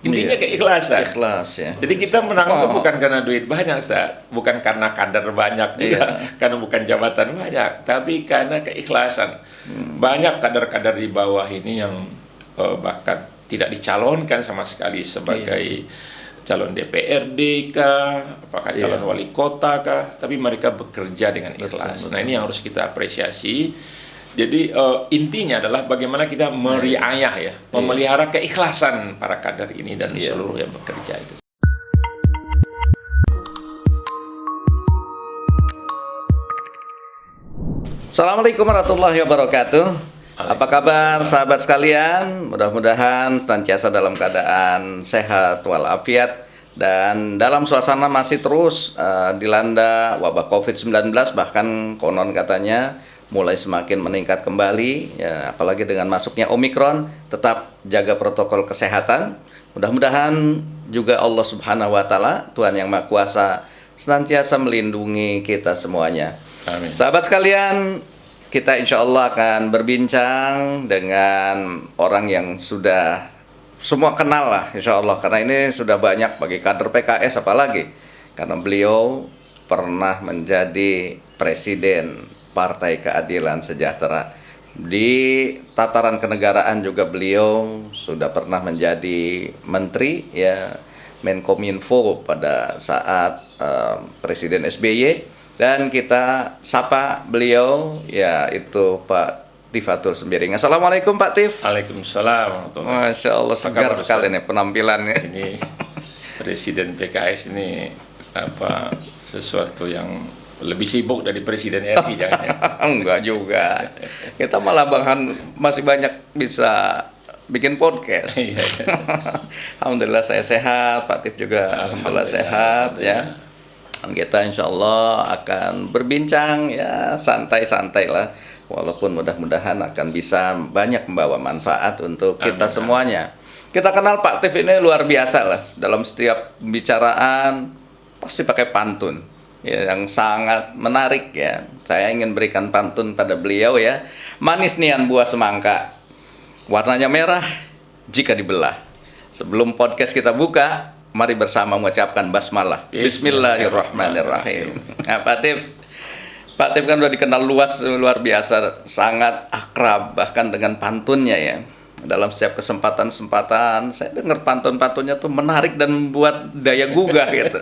Intinya keikhlasan. Ikhlas ya. Jadi kita menang itu bukan karena duit banyak, Ustaz. Bukan karena kader banyak juga, karena bukan jabatan banyak, tapi karena keikhlasan. Banyak kader-kader di bawah ini yang bahkan tidak dicalonkan sama sekali sebagai calon DPRD kah, apakah calon wali kota kah, tapi mereka bekerja dengan ikhlas. Nah, ini yang harus kita apresiasi. Jadi intinya adalah bagaimana kita meriayah memelihara keikhlasan para kader ini dan seluruh yang bekerja itu. Assalamualaikum warahmatullahi wabarakatuh. Apa kabar sahabat sekalian? Mudah-mudahan senantiasa dalam keadaan sehat walafiat dan dalam suasana masih terus dilanda wabah COVID-19, bahkan konon katanya mulai semakin meningkat kembali ya, apalagi dengan masuknya Omikron. Tetap jaga protokol kesehatan. Mudah-mudahan juga Allah Subhanahu wa taala, Tuhan yang Maha Kuasa, senantiasa melindungi kita semuanya. Amin. Sahabat sekalian, kita insya Allah akan berbincang dengan orang yang sudah semua kenal lah insya Allah, karena ini sudah banyak bagi kader PKS, apalagi karena beliau pernah menjadi presiden Partai Keadilan Sejahtera. Di tataran kenegaraan juga beliau sudah pernah menjadi menteri ya, Menkominfo pada saat Presiden SBY. Dan kita sapa beliau, yaitu Pak Tifatul Sembiring. Assalamualaikum Pak Tif. Waalaikumsalam. Masya Allah, segar sekali nih penampilannya. Ini Presiden PKS ini sesuatu yang lebih sibuk dari Presiden RI jangan-jangan. Enggak juga. Kita malah bahkan masih banyak bisa bikin podcast. Alhamdulillah saya sehat, Pak Tif juga alhamdulillah sehat ya. Kita insya Allah akan berbincang ya santai-santai lah, walaupun mudah-mudahan akan bisa banyak membawa manfaat untuk kita semuanya. Kita kenal Pak Tif ini luar biasa lah, dalam setiap pembicaraan pasti pakai pantun ya, yang sangat menarik ya. Saya ingin berikan pantun pada beliau ya. Manis nian buah semangka, warnanya merah jika dibelah. Sebelum podcast kita buka, mari bersama mengucapkan basmalah. Bismillahirrahmanirrahim. Nah, Pak Tif kan udah dikenal luar biasa, sangat akrab bahkan dengan pantunnya ya. Dalam setiap kesempatan saya dengar pantun-pantunnya tuh menarik dan membuat daya gugah gitu.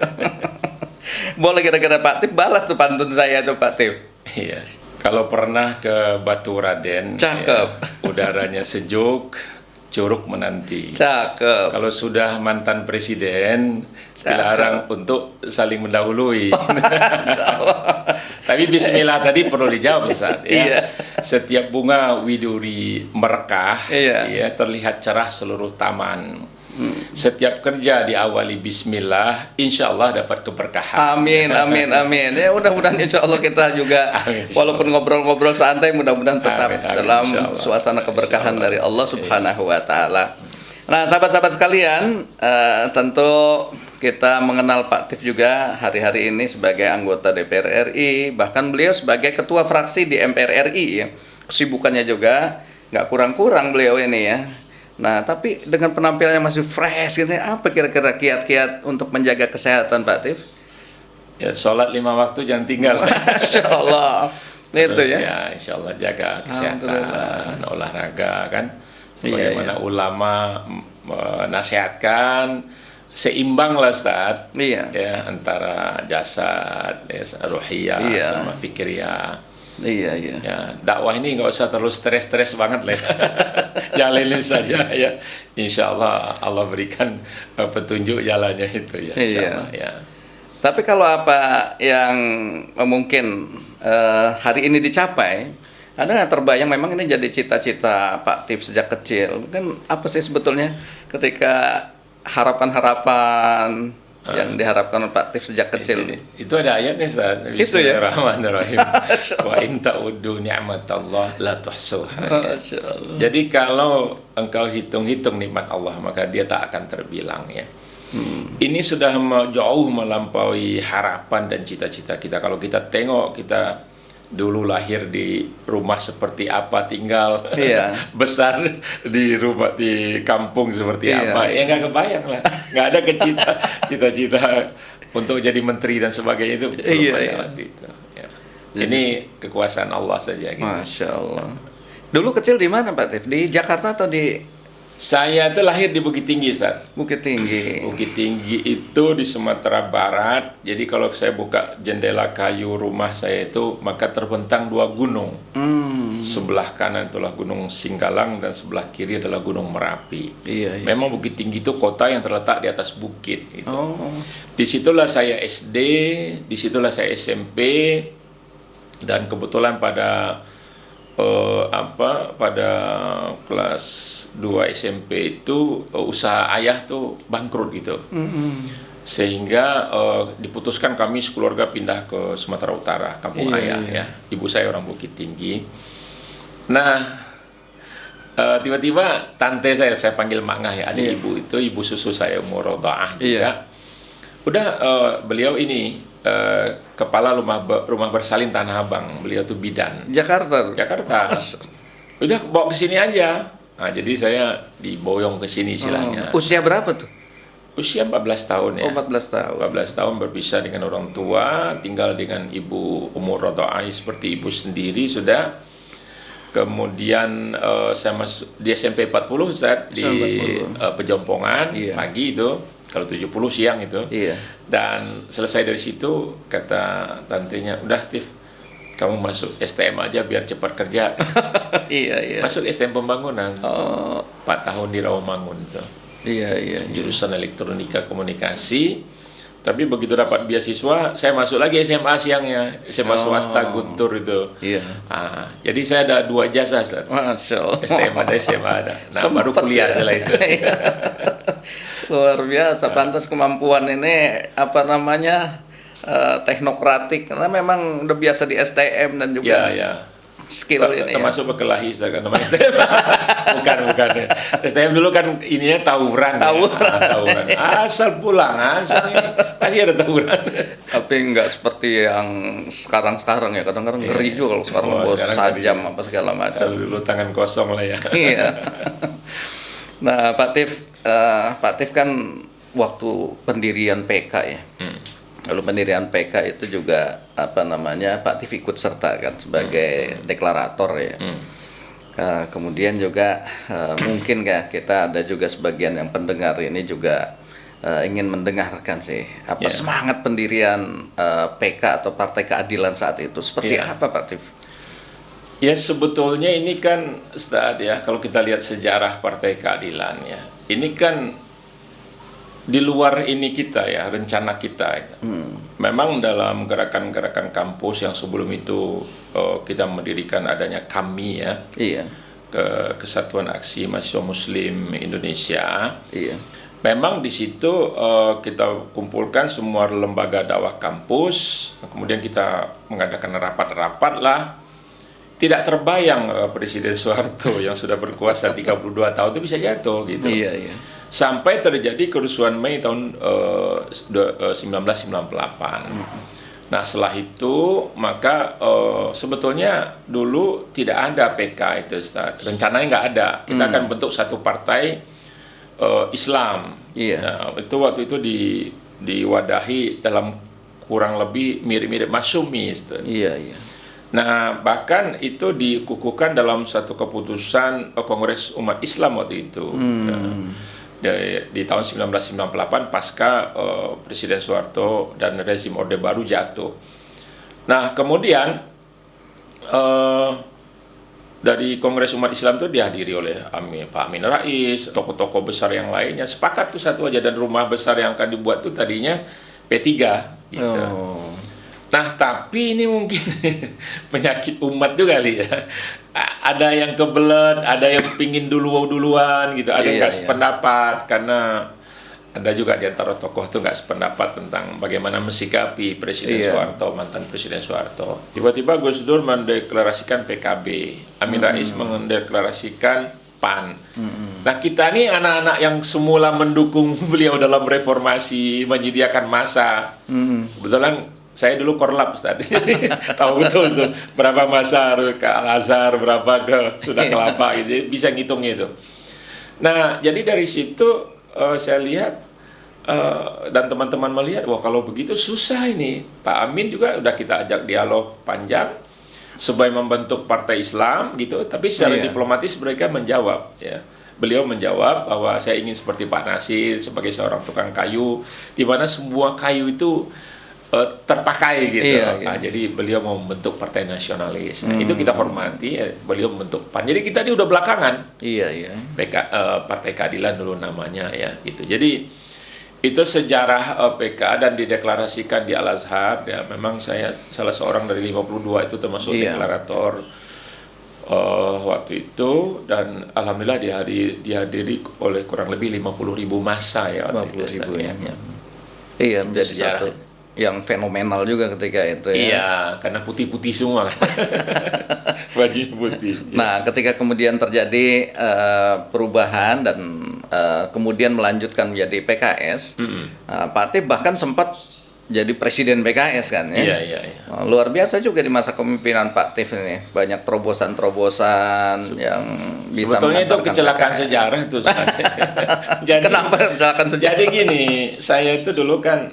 Boleh kira-kira Pak Tif balas tuh pantun saya tuh Pak Tif. Iya. Kalau pernah ke Batu Raden, cakep. Ya, udaranya sejuk, curug menanti. Cakep. Kalau sudah mantan presiden, dilarang untuk saling mendahului. Tapi bismillah tadi perlu dijawab Ustaz ya. Iya. Setiap bunga widuri merekah, ya, terlihat cerah seluruh taman. Setiap kerja diawali bismillah, insya Allah dapat keberkahan. Amin, amin, amin. Ya mudah-mudahan insya Allah kita juga amin, walaupun ngobrol-ngobrol santai, mudah-mudahan tetap dalam suasana keberkahan dari Allah Subhanahu wa taala. Nah, sahabat-sahabat sekalian, tentu kita mengenal Pak Tif juga hari-hari ini sebagai anggota DPR RI, bahkan beliau sebagai ketua fraksi di MPR RI ya. Kesibukannya juga nggak kurang-kurang beliau ini ya. Nah, tapi dengan penampilannya masih fresh gitu, apa kira-kira kiat-kiat untuk menjaga kesehatan Pak Tif? Ya, sholat 5 waktu jangan tinggal. Insya Allah. Itu ya. Ya, insya Allah jaga kesehatan, olahraga kan. Bagaimana ulama menasihatkan seimbang lah Ustaz. Iya. Ya, antara jasad, ruhiyah sama fikriyah. Iya, iya. Ya, dakwah ini nggak usah terlalu stres-stres banget lah. Jalanin saja ya. Insya Allah Allah berikan petunjuk jalannya itu ya. Insya Allah, ya. Tapi kalau apa yang mungkin hari ini dicapai, ada nggak terbayang memang ini jadi cita-cita Pak Tif sejak kecil? Kan apa sih sebetulnya ketika harapan-harapan yang diharapkan oleh Pak Tif sejak kecil? Itu ada ayatnya Ustaz. Bismillahirrahmanirrahim. Wa in ta'uddu ni'matallah la tuhsuha. Jadi kalau engkau hitung-hitung nikmat Allah, maka dia tak akan terbilang ya. Ini sudah jauh melampaui harapan dan cita-cita kita. Kalau kita tengok, kita dulu lahir di rumah seperti apa, tinggal Iya. besar di rumah di kampung seperti apa, ya nggak kebayang lah, nggak ada cita-cita untuk jadi menteri dan sebagainya itu belum ada waktu itu. Ya. Ini kekuasaan Allah saja. Gitu. Masya Allah. Dulu kecil di mana Pak Tif? Di Jakarta atau di Saya itu lahir di Bukit Tinggi, Ustaz. Bukit Tinggi? Bukit Tinggi itu di Sumatera Barat. Jadi kalau saya buka jendela kayu rumah saya itu, maka terbentang dua gunung. Sebelah kanan itulah Gunung Singgalang dan sebelah kiri adalah Gunung Merapi. Iya, iya. Memang Bukit Tinggi itu kota yang terletak di atas bukit. Gitu. Oh. Disitulah saya SD, disitulah saya SMP, dan kebetulan pada pada kelas 2 SMP itu usaha ayah tuh bangkrut gitu. Sehingga diputuskan kami sekeluarga pindah ke Sumatera Utara, kampung ayah ya. Ibu saya orang Bukit Tinggi. Nah, tiba-tiba tante saya panggil Mak Ngah ya, adik ibu itu, ibu susu saya umur Rodaah juga. Udah beliau ini kepala rumah bersalin Tanah Abang, beliau tuh bidan. Jakarta. Udah bawa ke sini aja. Nah, jadi saya diboyong ke sini istilahnya. Usia berapa tuh? Usia 14 tahun ya. 14 tahun. 14 tahun berpisah dengan orang tua, tinggal dengan ibu umur rodoai seperti ibu sendiri sudah. Kemudian saya masuk di SMP 40 Ustaz, di Pejompongan pagi itu. Kalau 70 siang itu. Dan selesai dari situ kata tantenya, udah Tif, kamu masuk STM aja biar cepat kerja. Masuk STM Pembangunan. 4 tahun di Rawamangun itu. Jurusan Elektronika Komunikasi. Tapi begitu dapat beasiswa, saya masuk lagi SMA siangnya, SMA swasta Guntur itu. Jadi saya ada 2 jasa, Masya Allah. STM ada, SMA ada. Nah, baru kuliah setelah itu. Luar biasa, pantas kemampuan ini teknokratik, karena memang udah biasa di STM dan juga skill ini. Termasuk berkelahi kan namanya STM. bukan. STM dulu kan ininya tawuran. Tawuran. Asal pulang, pasti ada tawuran. Tapi nggak seperti yang sekarang ya, kadang-kadang ngeri juga kalau sekarang bos sajam apa segala macam. Kalau dulu tangan kosong lah ya. Nah, Pak Tif kan waktu pendirian PK ya. Lalu pendirian PK itu juga Pak Tif ikut serta kan sebagai deklarator ya. Kemudian juga mungkin kita ada juga sebagian yang pendengar ini juga ingin mendengarkan sih semangat pendirian PK atau Partai Keadilan saat itu seperti apa Pak Tif? Ya sebetulnya ini kan Ustaz ya, kalau kita lihat sejarah Partai Keadilan ya, ini kan di luar ini kita ya, rencana kita. Memang dalam gerakan-gerakan kampus yang sebelum itu kita mendirikan adanya KAMI ya, Kesatuan Aksi Mahasiswa Muslim Indonesia. Memang di situ kita kumpulkan semua lembaga dakwah kampus, kemudian kita mengadakan rapat-rapat lah. Tidak terbayang Presiden Soeharto yang sudah berkuasa 32 tahun itu bisa jatuh gitu. Sampai terjadi kerusuhan Mei tahun 1998. Nah setelah itu maka sebetulnya dulu tidak ada PK itu, Ustaz. Rencananya nggak ada. Kita akan bentuk satu partai Islam. Nah, itu waktu itu diwadahi dalam kurang lebih mirip-mirip Masyumi. Nah, bahkan itu dikukuhkan dalam satu keputusan Kongres Umat Islam waktu itu. Di tahun 1998 pasca Presiden Soeharto dan rezim Orde Baru jatuh. Nah, kemudian dari Kongres Umat Islam itu dihadiri oleh Pak Amin Rais, tokoh-tokoh besar yang lainnya. Sepakat tuh satu aja, dan rumah besar yang akan dibuat tuh tadinya P3 gitu. Nah, tapi ini mungkin penyakit umat juga kali ya. Ada yang kebelet, ada yang pingin duluan gitu, ada yang nggak sependapat, karena ada juga di antara tokoh tuh nggak sependapat tentang bagaimana mensikapi Presiden Soeharto, mantan Presiden Soeharto. Tiba-tiba Gus Dur mendeklarasikan PKB, Amin Rais mendeklarasikan PAN. Nah, kita nih anak-anak yang semula mendukung beliau dalam reformasi, menyediakan masa. Kebetulan saya dulu korlap Ustaz. Jadi tahu betul tuh berapa masa harus ke Al-Azhar, berapa ke Sunda Kelapa gitu. Jadi bisa ngitung itu. Nah, jadi dari situ saya lihat dan teman-teman melihat, wah kalau begitu susah ini. Pak Amin juga udah kita ajak dialog panjang supaya membentuk partai Islam gitu, tapi secara diplomatis mereka menjawab ya. Beliau menjawab bahwa saya ingin seperti Pak Nasir sebagai seorang tukang kayu, di mana semua kayu itu terpakai gitu. Nah, jadi beliau mau membentuk partai nasionalis. Nah, itu kita hormati. Beliau membentuk PAN. Jadi kita ini udah belakangan. Partai Keadilan dulu namanya ya gitu. Jadi itu sejarah PK dan dideklarasikan di Al-Azhar. Ya, memang saya salah seorang dari 52 itu termasuk deklarator waktu itu, dan alhamdulillah dihadiri oleh kurang lebih 50.000 massa ya waktu 50.000 ya. Iya, menjadi satu yang fenomenal juga ketika itu ya. Iya, karena putih-putih semua. Baju putih. Nah, ketika kemudian terjadi perubahan dan kemudian melanjutkan menjadi PKS, Pak Atif bahkan sempat jadi presiden PKS kan ya. Iya. Luar biasa juga di masa kepemimpinan Pak Atif ini. Banyak terobosan-terobosan yang bisa sebetulnya itu kecelakaan PKS. Sejarah itu. Jadi, kenapa kecelakaan sejarah? Jadi gini, saya itu dulu kan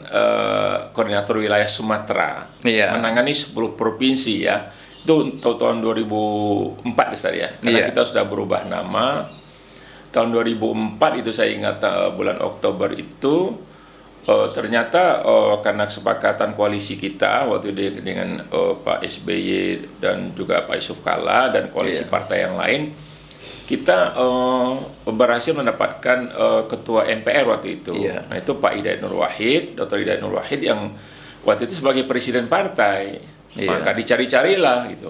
koordinator wilayah Sumatera. Menangani 10 provinsi ya. Itu tahun 2004 ya. Karena kita sudah berubah nama. Tahun 2004 itu saya ingat bulan Oktober itu. Ternyata karena kesepakatan koalisi kita waktu itu dengan Pak SBY dan juga Pak Yusuf Kalla dan koalisi partai yang lain, kita berhasil mendapatkan ketua MPR waktu itu. Nah itu Pak Hidayat Nur Wahid, Dr. Hidayat Nur Wahid yang waktu itu sebagai presiden partai. Maka dicari-carilah gitu.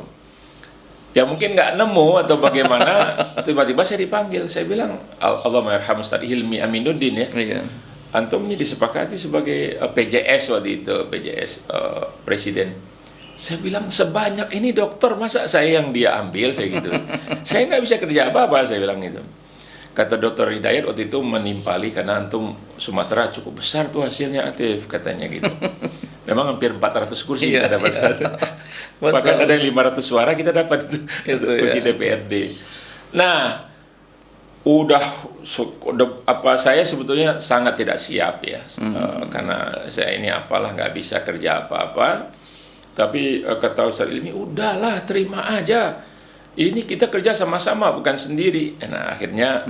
Ya mungkin nggak nemu atau bagaimana, tiba-tiba saya dipanggil. Saya bilang, Allahumma'arham Ustaz Hilmi Aminuddin ya. Antum ini disepakati sebagai PJS waktu itu, PJS presiden. Saya bilang sebanyak ini dokter, masa saya yang dia ambil, saya gitu. Saya nggak bisa kerja apa-apa, saya bilang gitu. Kata Dr. Hidayat waktu itu menimpali, karena antum Sumatera cukup besar tuh hasilnya Atif, katanya gitu. Memang hampir 400 kursi kita dapat. Bahkan ada yang 500 suara kita dapat itu kursi DPRD. Nah, udah saya sebetulnya sangat tidak siap ya, karena saya ini apalah nggak bisa kerja apa-apa. Tapi kata Ustaz Ilmi, udahlah terima aja, ini kita kerja sama-sama bukan sendiri. Nah akhirnya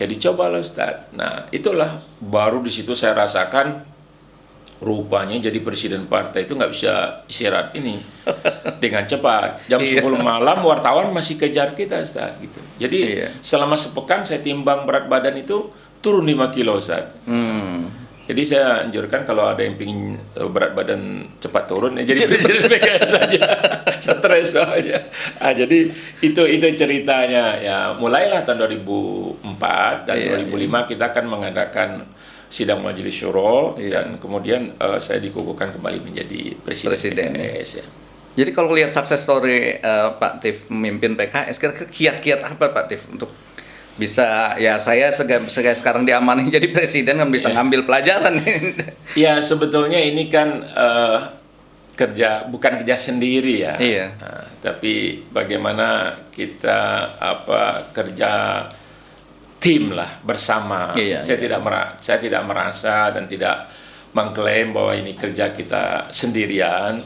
ya dicobalah Ustaz. Nah itulah baru di situ saya rasakan rupanya jadi presiden partai itu nggak bisa istirahat ini dengan cepat. Jam 10 malam wartawan masih kejar kita Ustaz gitu. Jadi selama sepekan saya timbang berat badan itu turun 5 kilo Ustaz. Jadi saya anjurkan kalau ada yang pingin berat badan cepat turun ya jadi presiden PKS saja. Stres soalnya. Jadi itu ceritanya ya. Mulailah tahun 2004 dan 2005 kita akan mengadakan sidang majelis syuro dan kemudian saya dikukuhkan kembali menjadi presiden PKS ya. Jadi kalau lihat success story Pak Atif memimpin PKS, kira-kira kiat-kiat apa Pak Atif untuk bisa ya saya sekarang diamanahi jadi presiden kan bisa ngambil pelajaran. Ya sebetulnya ini kan bukan kerja sendiri ya. Tapi bagaimana kita kerja tim lah bersama. Saya tidak merasa dan tidak mengklaim bahwa ini kerja kita sendirian,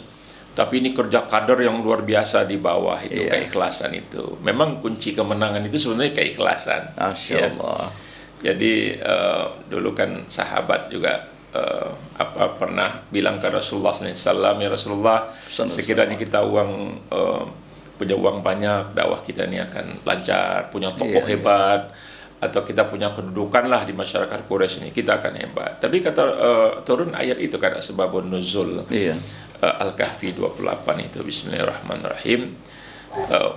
tapi ini kerja kader yang luar biasa di bawah itu, keikhlasan itu. Memang kunci kemenangan itu sebenarnya keikhlasan. Masya Allah. Jadi dulu kan sahabat juga pernah bilang ke Rasulullah SAW, ya Rasulullah, sekiranya kita punya uang banyak, dakwah kita ini akan lancar, punya tokoh hebat, atau kita punya kedudukan lah di masyarakat Quraisy ini, kita akan hebat. Tapi kata turun ayat itu kan sebabun nuzul. Al-Kahfi 28 itu, bismillahirrahmanirrahim.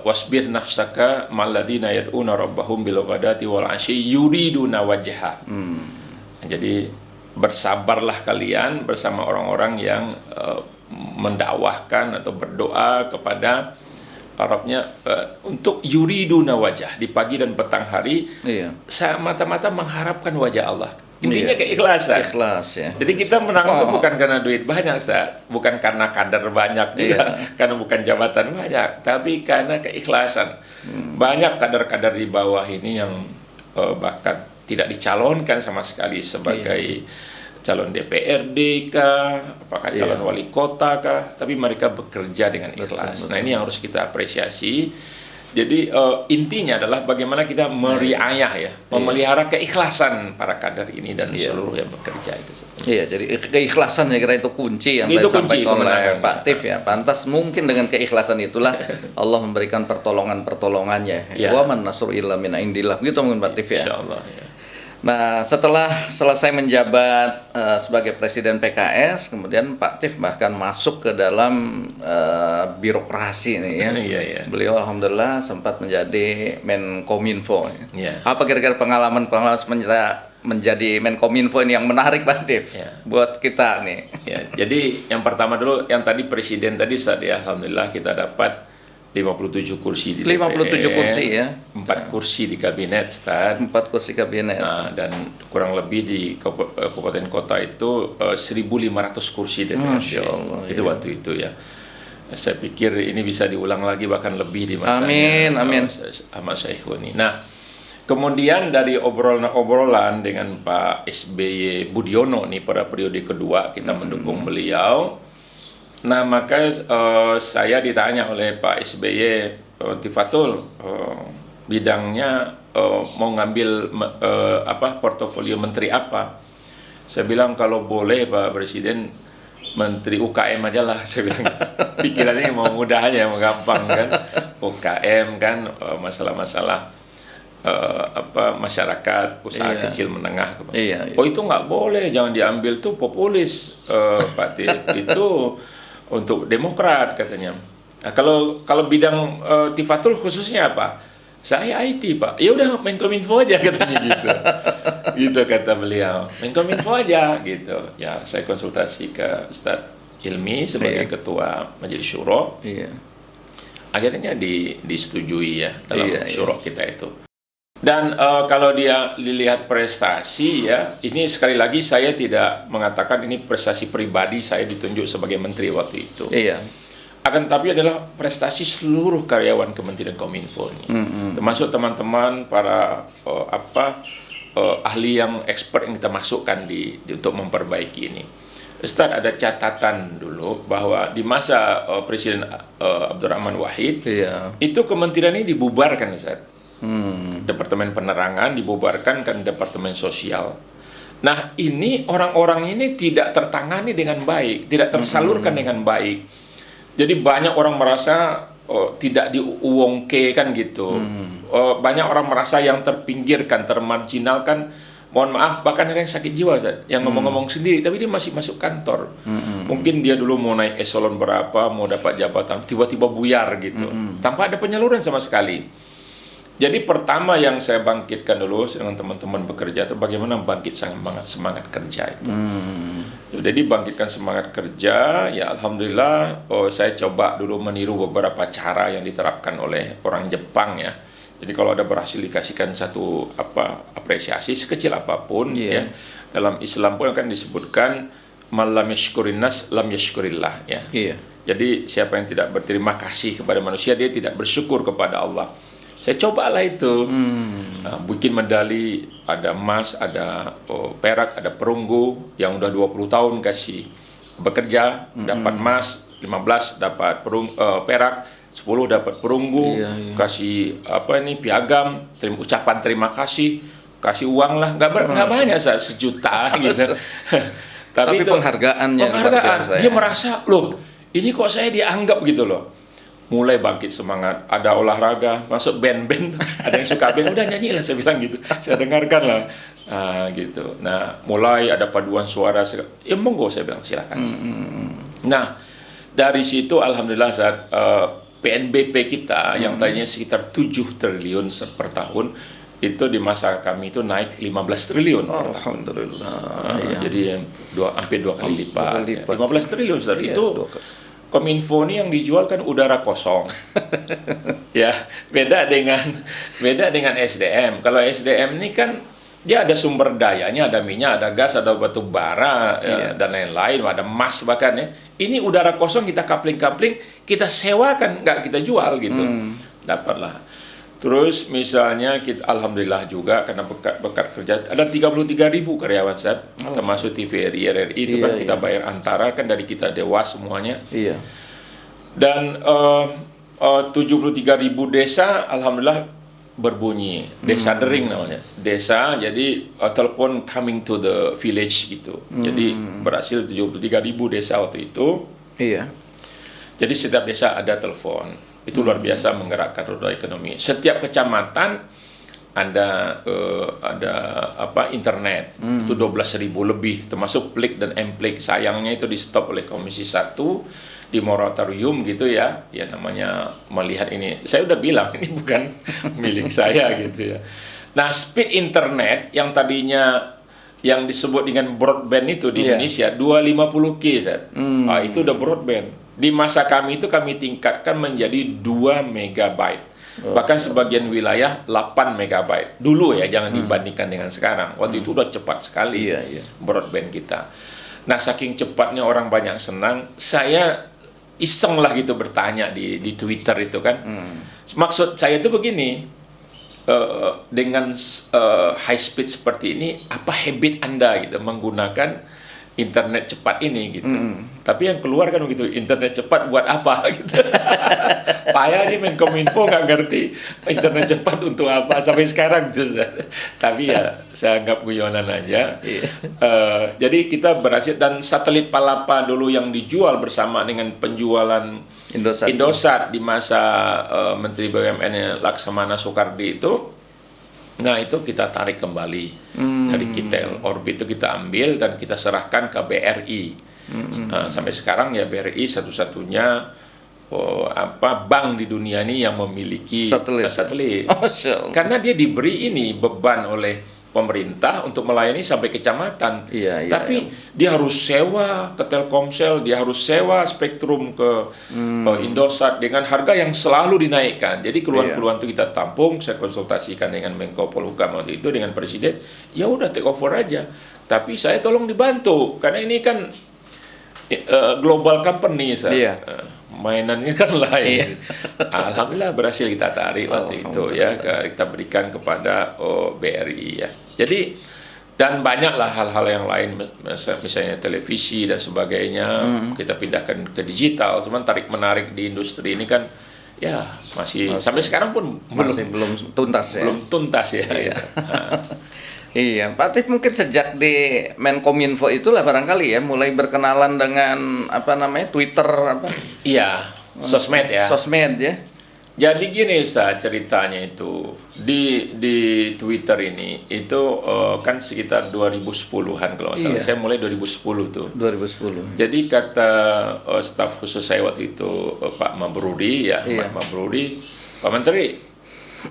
Wasbir nafsaka malladzina yad'una rabbahum bil ghadati wal 'ashyi yuriduna wajha. Jadi bersabarlah kalian bersama orang-orang yang mendakwahkan atau berdoa kepada Arabnya untuk yuriduna wajah di pagi dan petang hari, saya mata-mata mengharapkan wajah Allah. Intinya keikhlasan. Ikhlas ya. Jadi kita menang itu bukan karena duit banyak, Ustaz. Bukan karena kader banyak juga, karena bukan jabatan banyak, tapi karena keikhlasan. Banyak kader-kader di bawah ini yang bahkan tidak dicalonkan sama sekali sebagai calon DPRD kah, apakah calon wali kota kah, tapi mereka bekerja dengan ikhlas. Nah, ini yang harus kita apresiasi. Jadi intinya adalah bagaimana kita meriayah ya, memelihara keikhlasan para kader ini dan seluruh yang bekerja itu. Iya, jadi keikhlasan ya kira itu kunci yang tadi disampaikan oleh Pak Tif ya. Pantas mungkin dengan keikhlasan itulah Allah memberikan pertolongan-pertolongannya. Wa man nasru illa min indillah. Begitu mungkin Pak Tif ya. Insyaallah ya. Nah, setelah selesai menjabat sebagai Presiden PKS, kemudian Pak Tif bahkan masuk ke dalam birokrasi nih ya. Beliau alhamdulillah sempat menjadi Menkominfo. Apa kira-kira pengalaman menjadi Menkominfo ini yang menarik Pak Tif buat kita nih? Jadi yang pertama dulu, yang tadi Presiden tadi Ustaz ya, alhamdulillah kita dapat 57 kursi di DPR, 57 kursi ya. 4 kursi di kabinet, Ustaz. 4 kursi kabinet. Nah, dan kurang lebih di kabupaten kota itu 1.500 kursi DPR. Masya Allah, itu waktu itu ya. Saya pikir ini bisa diulang lagi bahkan lebih di masanya Amin. Ahmad Saikhuni. Nah, kemudian dari obrolan dengan Pak SBY Budiono nih pada periode kedua kita mendukung beliau. Nah, maka saya ditanya oleh Pak SBY, Tifatul, bidangnya mau ngambil portofolio menteri apa? Saya bilang kalau boleh Pak Presiden, Menteri UKM aja lah. Saya bilang pikirannya mau mudah aja, mau gampang kan. UKM kan masalah-masalah masyarakat, usaha kecil menengah. Oh itu nggak boleh, jangan diambil tuh populis, Pak Tif. Itu untuk Demokrat katanya. Nah, kalau bidang Tifatul khususnya apa? Saya IT Pak. Ya udah Menkominfo aja katanya gitu. Gitu kata beliau. Menkominfo aja gitu. Ya saya konsultasi ke Ustadz Ilmi sebagai ketua Majelis Syuro. Akhirnya disetujui ya dalam syuro kita itu. Dan kalau dia dilihat prestasi ya, ini sekali lagi saya tidak mengatakan ini prestasi pribadi saya ditunjuk sebagai menteri waktu itu. Akan tapi adalah prestasi seluruh karyawan Kementerian Kominfo ini. Termasuk teman-teman para ahli yang expert yang kita masukkan untuk memperbaiki ini. Ustaz, ada catatan dulu bahwa di masa Presiden Abdurrahman Wahid itu kementerian ini dibubarkan, Ustaz. Departemen Penerangan dibubarkan kan Departemen Sosial. Nah, ini orang-orang ini tidak tertangani dengan baik, tidak tersalurkan dengan baik. Jadi banyak orang merasa tidak diuwongke kan gitu. Banyak orang merasa yang terpinggirkan, termarginalkan. Mohon maaf, bahkan ada yang sakit jiwa, Ustaz, yang ngomong-ngomong sendiri, tapi dia masih masuk kantor. Mungkin dia dulu mau naik eselon berapa, mau dapat jabatan, tiba-tiba buyar gitu, tanpa ada penyaluran sama sekali. Jadi pertama yang saya bangkitkan dulu dengan teman-teman bekerja itu bagaimana bangkit semangat kerja itu. Jadi bangkitkan semangat kerja, ya alhamdulillah saya coba dulu meniru beberapa cara yang diterapkan oleh orang Jepang ya. Jadi kalau ada berhasil dikasihkan satu apresiasi sekecil apapun ya. Dalam Islam pun akan disebutkan malam yashkurin nas lam yashkurillah ya. Jadi siapa yang tidak berterima kasih kepada manusia, dia tidak bersyukur kepada Allah. Saya cobalah itu, bikin medali, ada emas, ada perak, ada perunggu, yang udah 20 tahun kasih bekerja, dapat emas, 15 dapat perak, 10 dapat perunggu, kasih piagam, ucapan terima kasih uang lah, nggak banyak, sejuta gitu. Tapi itu penghargaannya dia merasa, loh ini kok saya dianggap gitu loh. Mulai bangkit semangat, ada olahraga, masuk band-band, ada yang suka band, udah nyanyi lah, saya bilang gitu, saya dengarkan lah, gitu. Nah, mulai ada paduan suara, ya monggo, saya bilang silakan. Nah, dari situ alhamdulillah saat PNBP kita yang tadinya sekitar 7 triliun per tahun, itu di masa kami itu naik 15 triliun per tahun. Alhamdulillah. Jadi hampir 2 kali lipat. 15 triliun, Ustaz. Itu Kominfo ini yang dijual kan udara kosong. Ya, beda dengan SDM. Kalau SDM ini kan dia ada sumber dayanya, ada minyak, ada gas, ada batu bara, dan lain-lain, ada emas bahkan ya. Ini udara kosong kita kapling-kapling, kita sewakan, nggak kita jual gitu. Dapatlah. Terus misalnya kita alhamdulillah juga karena bekat kerja ada 33.000 karyawan saat termasuk TVRI, RRI itu kan kita bayar antara kan dari kita Dewas semuanya. Iya. Dan 73.000 desa alhamdulillah berbunyi, desa dering namanya. Desa jadi telepon coming to the village gitu. Jadi berhasil 73.000 desa waktu itu. Iya. Jadi setiap desa ada telepon. Itu luar biasa menggerakkan roda ekonomi. Setiap kecamatan ada internet. Itu 12.000 lebih termasuk plik dan emplik. Sayangnya itu di stop oleh Komisi 1 di moratorium gitu ya. Ya namanya melihat ini. Saya udah bilang ini bukan milik saya gitu ya. Nah, speed internet yang tadinya yang disebut dengan broadband itu di Indonesia 250 K. Itu udah broadband. Di masa kami itu kami tingkatkan menjadi 2 megabyte. Bahkan sebagian wilayah 8 megabyte. Dulu ya, jangan dibandingkan dengan sekarang. Waktu itu udah cepat sekali broadband kita. Nah, saking cepatnya orang banyak senang, saya iseng lah gitu bertanya di Twitter itu kan. Maksud saya itu begini, dengan high speed seperti ini, apa habit Anda gitu menggunakan internet cepat ini gitu. Tapi yang keluar kan begitu, internet cepat buat apa gitu. Payah nih Menkominfo nggak ngerti internet cepat untuk apa sampai sekarang gitu. Tapi ya saya anggap guyonan aja. Jadi kita berhasil, dan satelit Palapa dulu yang dijual bersama dengan penjualan Indosat di masa Menteri BUMN Laksamana Soekardi itu. Nah, itu kita tarik kembali dari Kitel. Orbit itu kita ambil dan kita serahkan ke BRI. Sampai sekarang ya BRI satu-satunya bank di dunia ini yang memiliki satelit. Karena dia diberi ini beban oleh pemerintah untuk melayani sampai kecamatan. Tapi dia harus sewa ke Telkomsel, dia harus sewa spektrum ke Indosat dengan harga yang selalu dinaikkan. Jadi keluhan-keluhan itu kita tampung, saya konsultasikan dengan Menko Polhukam waktu itu dengan Presiden, ya udah take over aja. Tapi saya tolong dibantu karena ini kan global company, mainannya kan lain. Alhamdulillah berhasil kita tarik waktu itu ya, kita berikan kepada BRI ya. Jadi dan banyaklah hal-hal yang lain, misalnya televisi dan sebagainya kita pindahkan ke digital. Cuman tarik menarik di industri ini kan ya masih sampai sekarang pun belum tuntas ya. Belum tuntas ya. Iya, Pak Atif mungkin sejak di Menkominfo itulah barangkali ya mulai berkenalan dengan Twitter Iya, sosmed ya. Sosmed ya. Jadi gini ceritanya itu di Twitter ini itu kan sekitar 2010-an kalau nggak salah. Saya mulai 2010 tuh. 2010. Jadi kata staf khusus saya waktu itu Pak Mabruri ya, Pak Mabruri, Pak Menteri,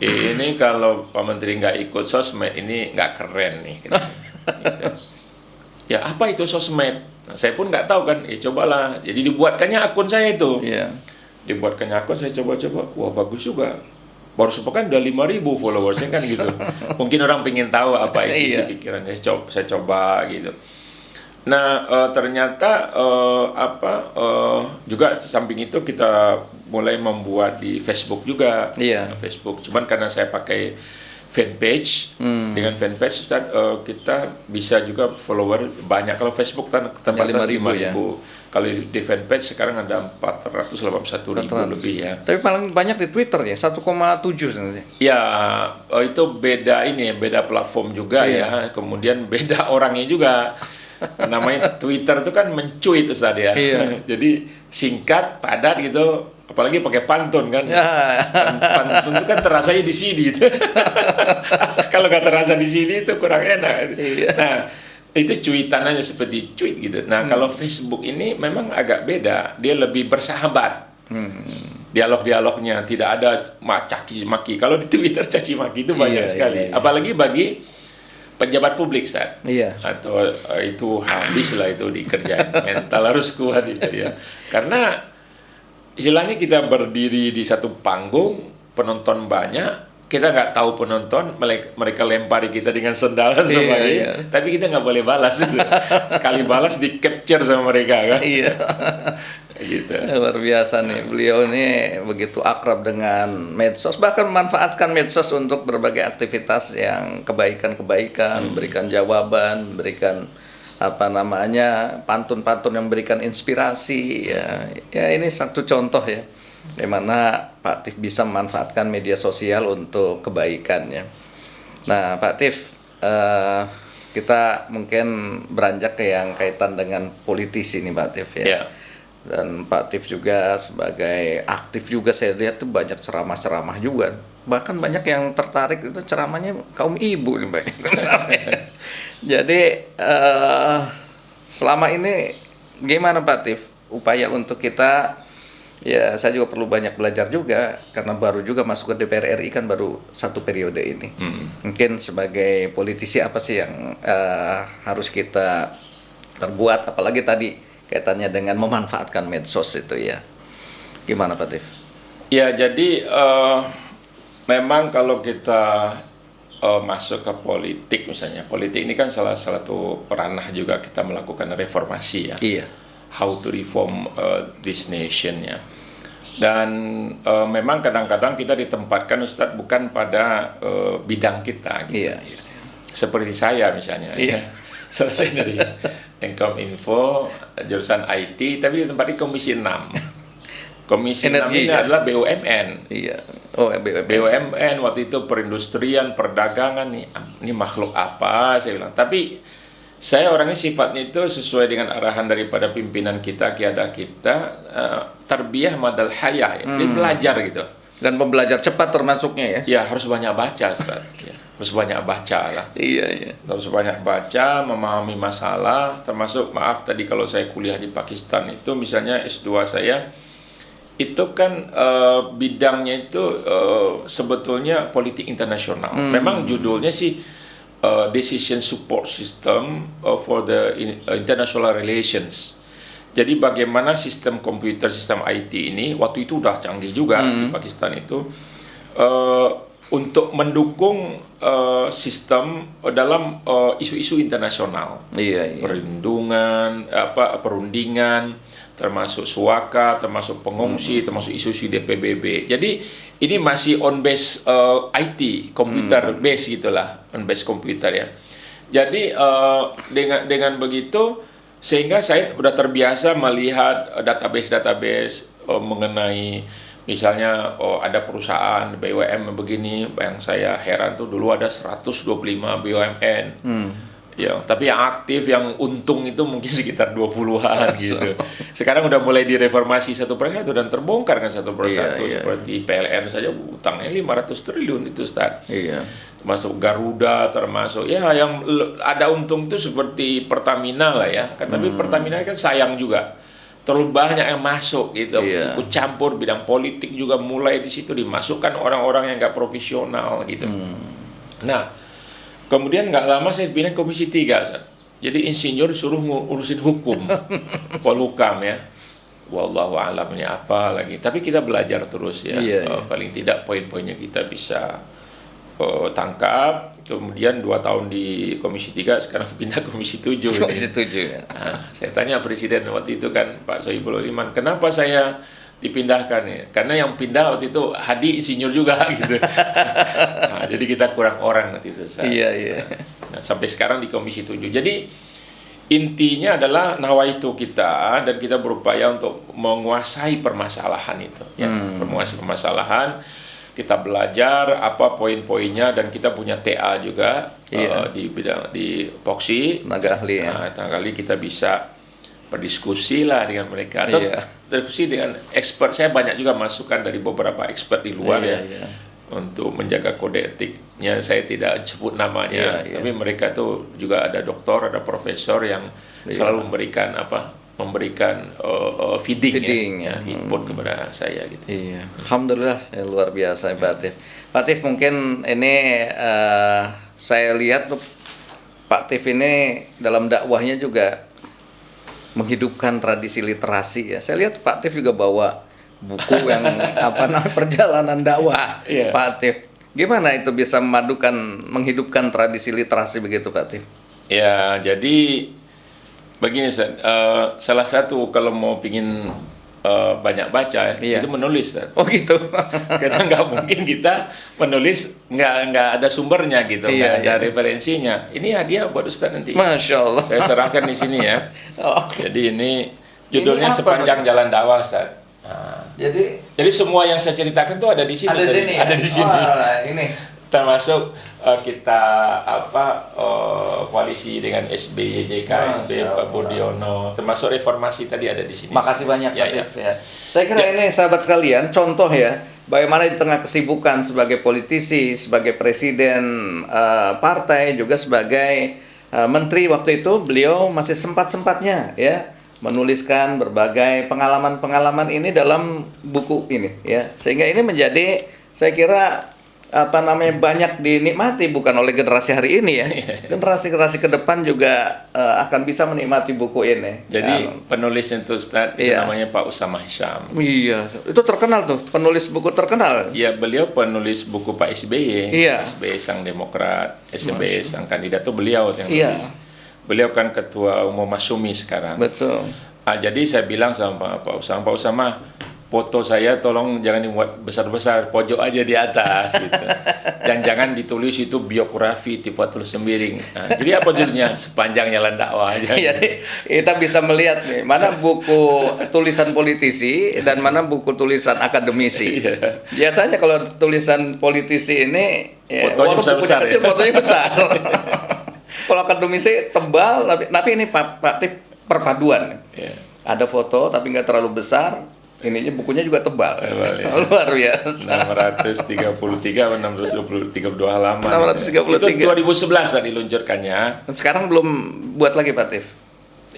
ini kalau Pak Menteri nggak ikut sosmed ini nggak keren nih. Gitu. Ya apa itu sosmed? Nah, saya pun nggak tahu kan. Cobalah. Jadi dibuatkannya akun saya itu. Dibuatkannya akun, saya coba-coba. Wah bagus juga. Baru sepekan udah 5.000 followersnya kan gitu. Mungkin orang pengen tahu apa isi pikirannya. Saya coba gitu. Nah ternyata juga samping itu kita mulai membuat di Facebook juga. Facebook. Cuman karena saya pakai fanpage, dengan fanpage kita bisa juga follower banyak. Kalau Facebook kan terbatas 5.000. Kalau di fanpage sekarang ada 481.000 lebih ya. Tapi paling banyak di Twitter ya, 1,7 sebenarnya. Ya, itu beda platform juga ya. Kemudian beda orangnya juga. Namanya Twitter itu kan mencuit Ustaz ya. Jadi singkat, padat gitu. Apalagi pakai pantun kan. Pantun itu kan terasanya di sini gitu. Kalau nggak terasa di sini itu kurang enak. Nah, itu cuitan aja seperti tweet gitu. Nah, kalau Facebook ini memang agak beda. Dia lebih bersahabat. Dialog-dialognya tidak ada caci maki. Kalau di Twitter caci maki itu banyak sekali. Apalagi bagi pejabat publik atau itu habis lah itu dikerjain. Mental harus kuat itu ya. Karena istilahnya kita berdiri di satu panggung, penonton banyak, kita nggak tahu penonton, mereka lempari kita dengan sendal dan sebagainya, tapi kita nggak boleh balas itu. Sekali balas di capture sama mereka kan. Iya. Gitu. Luar biasa nih, beliau ini begitu akrab dengan medsos, bahkan memanfaatkan medsos untuk berbagai aktivitas yang kebaikan-kebaikan, berikan jawaban, berikan apa namanya pantun-pantun yang memberikan inspirasi ya. Ya ini satu contoh ya, di mana Pak Tif bisa memanfaatkan media sosial untuk kebaikan ya. Nah Pak Tif, kita mungkin beranjak ke yang kaitan dengan politisi nih Pak Tif ya. Yeah. Dan Pak Tif juga sebagai aktif juga saya lihat tuh banyak ceramah-ceramah juga. Bahkan banyak yang tertarik itu ceramahnya kaum ibu nih Pak. Jadi selama ini gimana Pak Tif upaya untuk kita, ya saya juga perlu banyak belajar juga karena baru juga masuk ke DPR RI kan baru 1 periode ini. Mungkin sebagai politisi apa sih yang harus kita perbuat, apalagi tadi kaitannya dengan memanfaatkan medsos itu ya. Gimana Pak Tif? Ya jadi memang kalau kita masuk ke politik misalnya, politik ini kan salah satu ranah juga kita melakukan reformasi ya. Iya. How to reform this nation ya. Dan memang kadang-kadang kita ditempatkan Ustadz bukan pada bidang kita gitu. Iya. Seperti saya misalnya. Iya. Selesai dari Enkominfo jurusan IT tapi ditempati Komisi 6. Komisi Energi, 6 ini ya? adalah BUMN. Iya. Oh, BUMN. BUMN waktu itu perindustrian, perdagangan nih. Ini makhluk apa saya bilang. Tapi saya orangnya sifatnya itu sesuai dengan arahan daripada pimpinan kita, kiada kita, tarbiyah madal hayah ya. Dia belajar gitu. Dan pembelajar cepat termasuknya ya. Ya harus banyak baca Ustaz. Ya, harus banyak baca lah. Iya, iya. Harus banyak baca, memahami masalah, termasuk maaf tadi kalau saya kuliah di Pakistan itu misalnya S2 saya itu kan bidangnya itu sebetulnya politik internasional. Memang judulnya sih Decision Support System for the International Relations. Jadi bagaimana sistem komputer, sistem IT ini waktu itu udah canggih juga di Pakistan itu untuk mendukung sistem dalam isu-isu internasional. Iya, iya. Perlindungan, perundingan, termasuk suaka, termasuk pengungsi, termasuk isu-isu DPBB. Jadi ini masih on base IT, komputer base gitulah, on base komputer ya. Jadi dengan begitu sehingga saya sudah terbiasa melihat database mengenai misalnya ada perusahaan BUMN begini, yang saya heran tuh dulu ada 125 BUMN. Ya, tapi yang aktif, yang untung itu mungkin sekitar 20-an gitu. Sekarang udah mulai direformasi satu persatu dan terbongkar kan satu persatu. Iya, Seperti PLN saja utangnya 500 triliun itu Ustaz. Iya. Termasuk Garuda, termasuk ya yang ada untung itu seperti Pertamina lah ya. Tapi Pertamina kan sayang juga. Terlalu banyak yang masuk gitu. Iya. Ikut campur bidang politik juga mulai di situ dimasukkan orang-orang yang nggak profesional gitu. Nah, kemudian nggak lama saya pindah Komisi 3, Ustaz. Jadi insinyur disuruh ngurusin hukum, polhukam ya. Wallahu alamnya apa lagi. Tapi kita belajar terus ya. Iya. Paling tidak poin-poinnya kita bisa tangkap. Kemudian 2 tahun di Komisi 3, sekarang pindah Komisi 7. Komisi 7 ya. Nah, saya tanya Presiden waktu itu kan Pak Sohibul Iman, kenapa saya dipindahkan ya? Karena yang pindah waktu itu Hadi insinyur juga gitu. Nah, jadi kita kurang orang waktu itu. Iya, iya. Nah, sampai sekarang di Komisi 7. Jadi intinya adalah nawaitu kita dan kita berupaya untuk menguasai permasalahan itu. Ya, menguasai permasalahan. Kita belajar apa poin-poinnya dan kita punya TA juga di bidang di Poksi. Tenaga ahli ya. Nah, tenaga ahli kita bisa berdiskusi lah dengan mereka atau diskusi dengan expert. Saya banyak juga masukan dari beberapa expert di luar untuk menjaga kode etiknya. Saya tidak sebut namanya, tapi mereka tuh juga ada doktor, ada profesor yang selalu memberikan feeding ya, input kepada saya gitu. Iya. Alhamdulillah ya, luar biasa Pak Tif. Pak Tif mungkin ini saya lihat Pak Tif ini dalam dakwahnya juga menghidupkan tradisi literasi ya. Saya lihat Pak Tif juga bawa buku yang perjalanan dakwah Pak Tif. Gimana itu bisa menghidupkan tradisi literasi begitu, Pak Tif? Ya, jadi begini, Ustaz. Salah satu kalau mau pingin banyak baca, Iya. itu menulis, Ustaz. Oh gitu. Karena nggak mungkin kita menulis nggak ada sumbernya gitu, Iya, nggak ada iya. referensinya. Ini hadiah buat Ustaz nanti. Masya Allah. Saya serahkan di sini ya. Oh, Jadi ini judulnya Ini apa, Sepanjang Jalan Dakwah, Ustaz. Nah, jadi jadi semua yang saya ceritakan tuh ada di sini. ada di tadi. sini. Ada di sini. Oh, ini. Termasuk kita koalisi dengan SBY, JK, SBY, Masya Pak Allah. Budiono, termasuk reformasi tadi ada di sini. Makasih banyak, Ya, Pak ya. Tif, ya. Saya kira ini sahabat sekalian, contoh ya, bagaimana di tengah kesibukan sebagai politisi, sebagai presiden partai, juga sebagai menteri waktu itu, beliau masih sempat-sempatnya ya menuliskan berbagai pengalaman-pengalaman ini dalam buku ini ya. Sehingga ini menjadi, saya kira, banyak dinikmati bukan oleh generasi hari ini ya. Generasi-generasi ke depan juga akan bisa menikmati buku ini. Jadi penulis itu Ustaz, itu Iya. namanya Pak Usama Hisham. Iya, itu terkenal tuh, penulis buku terkenal. Ya, beliau penulis buku Pak SBY, Iya. SBY sang Demokrat, SBY sang kandidat itu beliau yang Iya. tulis. Beliau kan ketua umum Masyumi sekarang. Betul. Jadi saya bilang sama Pak Usama, foto saya tolong jangan dibuat besar-besar, pojok aja di atas gitu. Dan jangan ditulis itu biografi Tifatul Sembiring. Jadi apa judulnya? Sepanjang Jalan Dakwah aja. Jadi kita bisa melihat nih, mana buku tulisan politisi dan mana buku tulisan akademisi. Iya. Biasanya kalau tulisan politisi ini Fotonya walaupun besar-besar bukunya kecil, ya? fotonya besar. Kalau akademisi tebal, tapi ini Pak Tif, perpaduan. Iya. Ada foto tapi nggak terlalu besar. Ininya bukunya juga tebal. Tebal, ya. Luar biasa. 633 atau 632 halaman. 633. Itu 2011 tadi diluncurkannya. Sekarang belum buat lagi Pak Tif.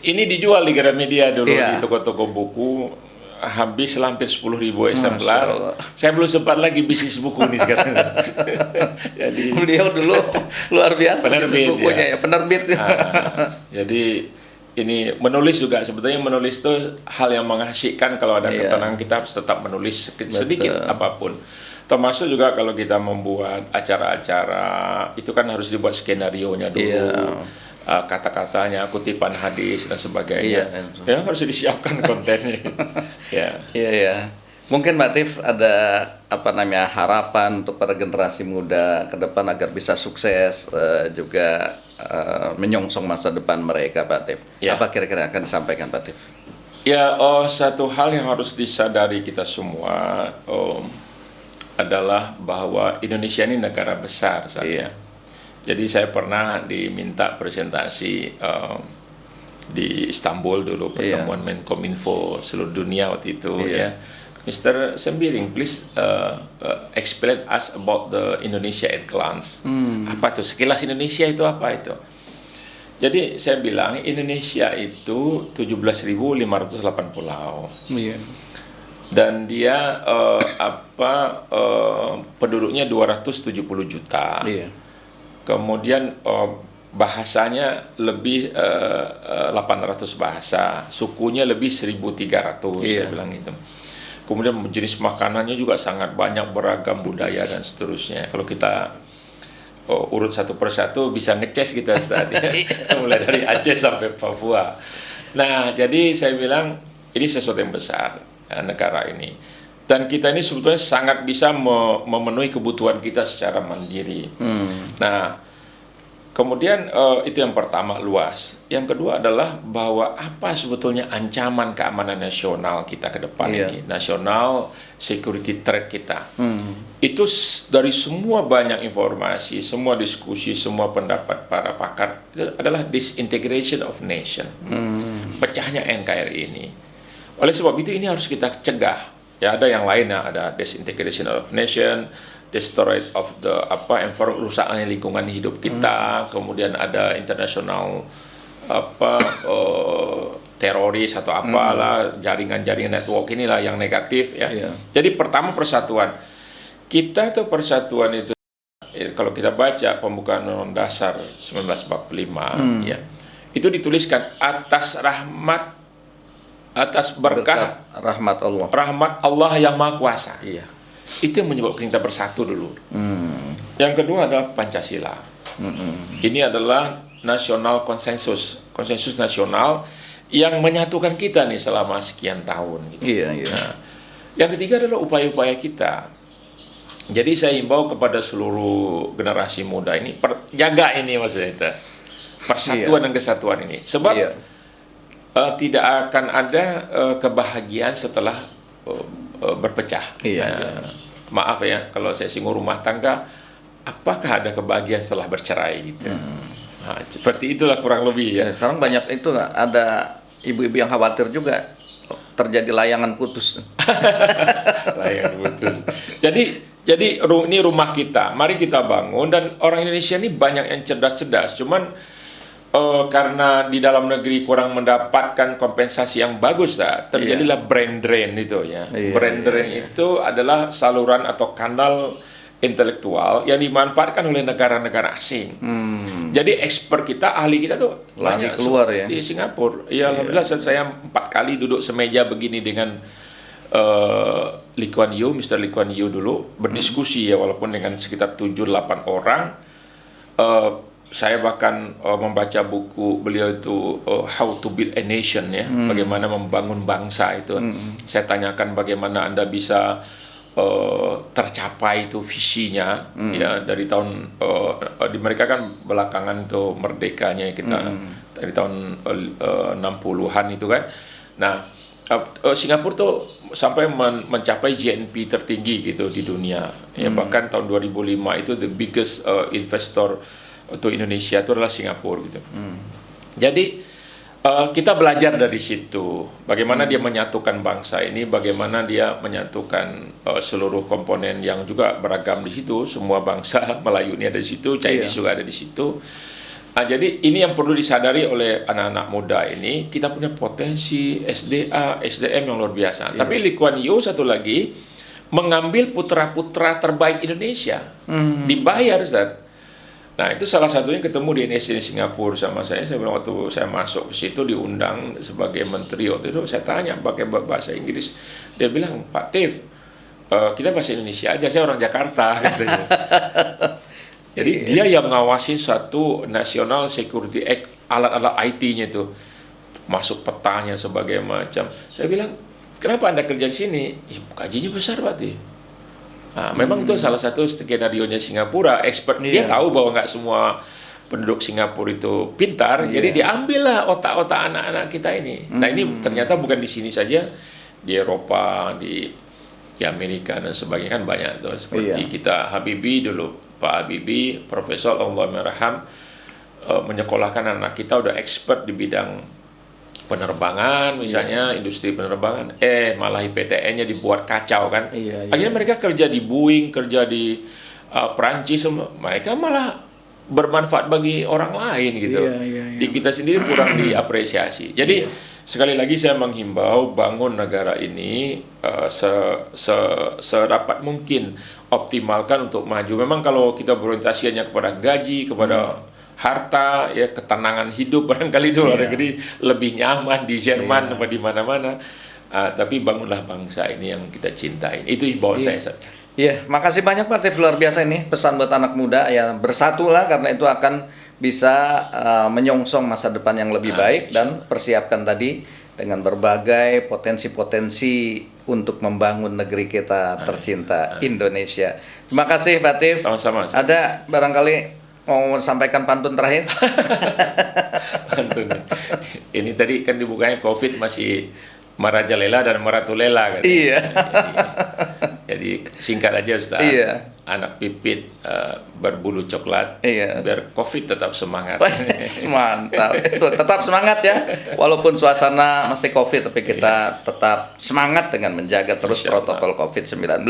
Ini dijual di Gramedia dulu Iya. di toko-toko buku, habis hampir 10.000 Masya eksemplar. Allah. Saya belum sempat lagi bisnis buku nih sekarang. Jadi Beliau dulu luar biasa Penerbit, bisnis bukunya ya, penerbit. jadi ini menulis juga, sebetulnya menulis itu hal yang mengasyikkan. Kalau ada Iya. ketenangan, kita harus tetap menulis sedikit apapun. Termasuk juga kalau kita membuat acara-acara, itu kan harus dibuat skenario-nya dulu. Iya. Kata-katanya, kutipan hadis dan sebagainya. Iya. Ya harus disiapkan kontennya. Ya. Iya ya. Mungkin Mbak Tif ada harapan untuk para generasi muda ke depan agar bisa sukses juga menyongsong masa depan mereka, Pak Tif. Ya. Apa kira-kira akan disampaikan Pak Tif? Ya, satu hal yang harus disadari kita semua adalah bahwa Indonesia ini negara besar saja. Iya. Jadi saya pernah diminta presentasi di Istanbul dulu, pertemuan Menkominfo seluruh dunia waktu itu ya. Mr. Sembiring, please explain us about the Indonesia at glance. Apa itu? Sekilas Indonesia itu apa itu? Jadi saya bilang Indonesia itu 17.508 pulau. Iya. Dan dia penduduknya 270 juta. Iya. Kemudian bahasanya lebih 800 bahasa, sukunya lebih 1.300, Iya. saya bilang itu. Kemudian jenis makanannya juga sangat banyak, beragam budaya dan seterusnya. Kalau kita urut satu persatu bisa ngeces kita tadi, mulai dari Aceh sampai Papua. Nah, jadi saya bilang ini sesuatu yang besar negara ini. Dan kita ini sebetulnya sangat bisa memenuhi kebutuhan kita secara mandiri. Nah, kemudian itu yang pertama, luas. Yang kedua adalah bahwa apa sebetulnya ancaman keamanan nasional kita ke depan ini, nasional security threat kita. Itu dari semua banyak informasi, semua diskusi, semua pendapat para pakar, itu adalah disintegration of nation, pecahnya NKRI ini. Oleh sebab itu ini harus kita cegah. Ya, ada yang lainnya, ada disintegration of nation, destroy of the rusaknya lingkungan hidup kita, kemudian ada internasional teroris atau apalah, jaringan-jaringan network inilah yang negatif ya. Jadi pertama persatuan. Kita tuh persatuan itu kalau kita baca pembukaan Undang-Undang Dasar 1945 ya. Itu dituliskan atas berkah rahmat Allah. Rahmat Allah yang Maha Kuasa. Iya. Itu yang menyebabkan kita bersatu dulu. Yang kedua adalah Pancasila. Ini adalah nasional konsensus nasional yang menyatukan kita nih selama sekian tahun. Gitu. Iya, iya. Nah, yang ketiga adalah upaya-upaya kita. Jadi saya himbau kepada seluruh generasi muda ini, jaga ini maksudnya kita. Persatuan dan kesatuan ini. Sebab tidak akan ada kebahagiaan setelah berpecah. Maaf ya, kalau saya singgung rumah tangga, apakah ada kebahagiaan setelah bercerai gitu? Nah, seperti itulah kurang lebih ya. Sekarang banyak itu ada ibu-ibu yang khawatir juga terjadi layangan putus. Layangan putus. Jadi ini rumah kita, mari kita bangun, dan orang Indonesia ini banyak yang cerdas-cerdas. Cuman karena di dalam negeri kurang mendapatkan kompensasi yang bagus, terjadilah brain drain itu ya. Brain drain itu adalah saluran atau kanal intelektual yang dimanfaatkan oleh negara-negara asing. Jadi expert kita, ahli kita tuh banyak keluar ya di Singapura. Ya alhamdulillah saya 4 kali duduk semeja begini dengan Lee Kuan Yew, Mr. Lee Kuan Yew dulu berdiskusi ya, walaupun dengan sekitar 7-8 orang. Saya bahkan membaca buku beliau itu How to Build a Nation ya, bagaimana membangun bangsa itu. Saya tanyakan bagaimana Anda bisa tercapai itu visinya ya, dari tahun di mereka kan belakangan itu merdekanya kita dari tahun 60-an itu kan. Nah, Singapura tuh sampai mencapai GNP tertinggi gitu di dunia ya, bahkan tahun 2005 itu the biggest investor untuk Indonesia itu adalah Singapura gitu. Jadi kita belajar dari situ bagaimana dia menyatukan bangsa ini, bagaimana dia menyatukan seluruh komponen yang juga beragam di situ. Semua bangsa Melayu ini ada di situ, Chinese juga ada di situ. Jadi ini yang perlu disadari oleh anak-anak muda ini, kita punya potensi SDM yang luar biasa. Tapi Lee Kuan Yew satu lagi mengambil putra-putra terbaik Indonesia, dibayar, Ustaz. Nah, itu salah satunya ketemu di NSC di Singapura sama saya. Saya bilang waktu saya masuk ke situ diundang sebagai menteri waktu itu, saya tanya pakai bahasa Inggris. Dia bilang, Pak Tif, kita bahasa Indonesia aja, saya orang Jakarta. Katanya. Jadi dia yang ngawasi satu National Security Act, alat-alat IT-nya itu, masuk petanya sebagai macam. Saya bilang, kenapa Anda kerja di sini? Ya, gajinya besar, Pak Tif. Nah, memang itu salah satu skenario-nya Singapura. Expert dia tahu bahwa nggak semua penduduk Singapura itu pintar, jadi diambillah otak-otak anak-anak kita ini. Nah, ini ternyata bukan di sini saja, di Eropa, di Amerika dan sebagainya kan banyak tuh. Seperti kita Habibie dulu, Pak Habibie, Profesor Allah meraham, menyekolahkan anak kita udah expert di bidang penerbangan misalnya, industri penerbangan, malah IPTN-nya dibuat kacau kan. Akhirnya mereka kerja di Boeing, kerja di Perancis, mereka malah bermanfaat bagi orang lain gitu. Di kita sendiri kurang diapresiasi. Jadi sekali lagi saya menghimbau bangun negara ini sedapat mungkin, optimalkan untuk maju. Memang kalau kita berorientasinya kepada gaji, kepada harta, ya ketenangan hidup barangkali di luar negeri lebih nyaman di Jerman atau di mana-mana. Tapi bangunlah bangsa ini yang kita cintai. Itu himbauan saya. Iya, makasih banyak Pak Tif, luar biasa ini pesan buat anak muda ya, bersatulah karena itu akan bisa menyongsong masa depan yang lebih baik dan persiapkan tadi dengan berbagai potensi-potensi untuk membangun negeri kita tercinta Indonesia. Terima kasih Pak Tif. Sama-sama. Ada barangkali mau sampaikan pantun terakhir? Pantun. Ini tadi kan dibukanya COVID masih merajalela dan meratulela kan. Iya. Jadi singkat aja Ustaz. Iya. Anak pipit berbulu coklat. Iya. Biar COVID tetap semangat. Mantap. Itu tetap semangat ya. Walaupun suasana masih COVID, tapi kita tetap semangat dengan menjaga terus protokol COVID-19.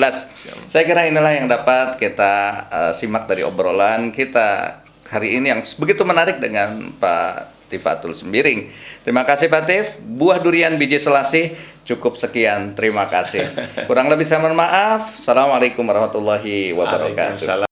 Saya kira inilah yang dapat kita simak dari obrolan kita hari ini yang begitu menarik dengan Pak Tifatul Sembiring. Terima kasih Pak Tif. Buah durian biji selasih. Cukup sekian. Terima kasih. Kurang lebih saya mohon maaf. Assalamualaikum warahmatullahi wabarakatuh.